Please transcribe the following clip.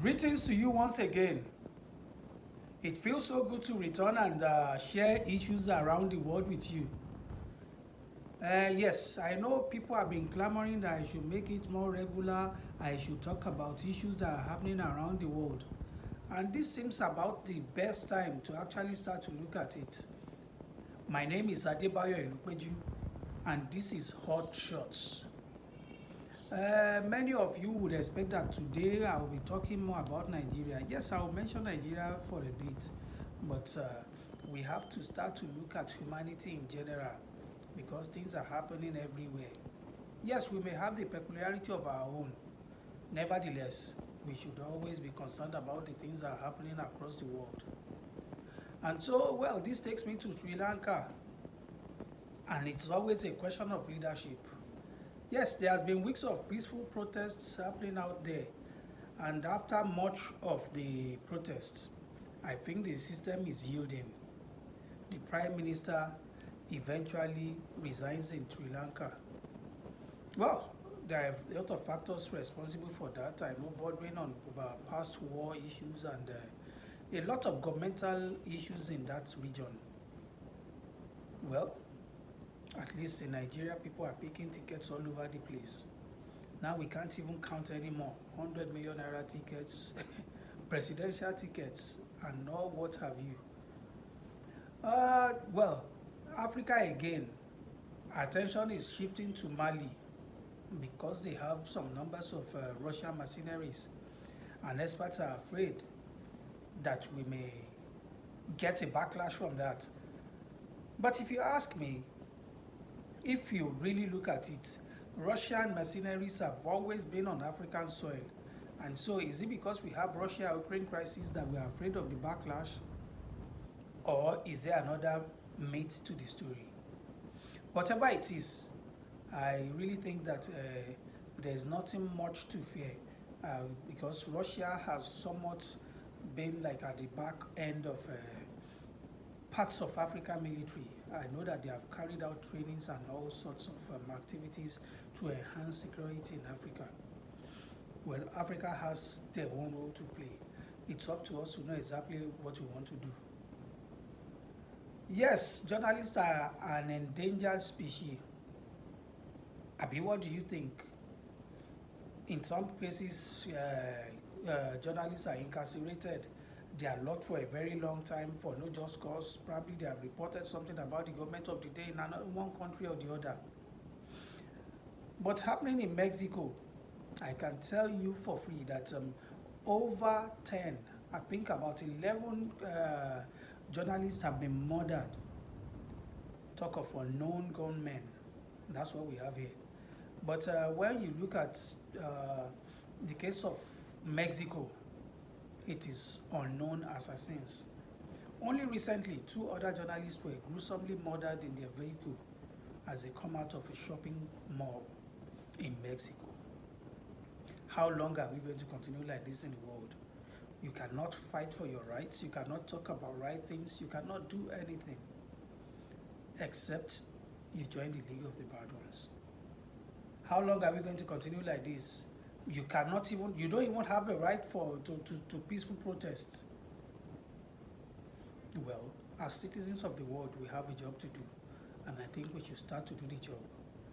Greetings to you once again. It feels so good to return and share issues around the world with you. Yes, I know people have been clamoring that I should make it more regular. I should talk about issues that are happening around the world. And this seems about the best time to actually start to look at it. My name is Adebayo Elupeju, and this is Hot Shots. Many of you would expect that today I will be talking more about Nigeria. Yes, I will mention Nigeria for a bit, but we have to start to look at humanity in general because things are happening everywhere. Yes, we may have the peculiarity of our own. Nevertheless, we should always be concerned about the things that are happening across the world. And so, well, this takes me to Sri Lanka, and it's always a question of leadership. Yes, there has been weeks of peaceful protests happening out there. And after much of the protests, I think the system is yielding. The Prime Minister eventually resigns in Sri Lanka. Well, there are a lot of factors responsible for that. I know bordering on past war issues and a lot of governmental issues in that region. Well, at least in Nigeria, people are picking tickets all over the place. Now we can't even count anymore. 100 million naira tickets, presidential tickets, and all what have you. Well, Africa again, attention is shifting to Mali because they have some numbers of Russian mercenaries, and experts are afraid that we may get a backlash from that. But if you ask me, if you really look at it, Russian mercenaries have always been on African soil. And so is it because we have Russia-Ukraine crisis that we are afraid of the backlash? Or is there another mate to the story? Whatever it is, I really think that there's nothing much to fear because Russia has somewhat been like at the back end of parts of African military. I know that they have carried out trainings and all sorts of activities to enhance security in Africa. Well, Africa has their own role to play. It's up to us to know exactly what we want to do. Yes, journalists are an endangered species. Abi, what do you think? In some places, journalists are incarcerated. They are locked for a very long time for no just cause. Probably they have reported something about the government of the day in one country or the other. But happening in Mexico, I can tell you for free that over 10, I think about 11 journalists have been murdered. Talk of unknown gunmen. That's what we have here. But when you look at the case of Mexico, it is unknown assassins. Only recently, 2 other journalists were gruesomely murdered in their vehicle as they come out of a shopping mall in Mexico. How long are we going to continue like this in the world? You cannot fight for your rights. You cannot talk about right things. You cannot do anything except you join the League of the Bad Ones. How long are we going to continue like this? You don't even have a right to peaceful protests. Well, as citizens of the world, we have a job to do, and I think we should start to do the job.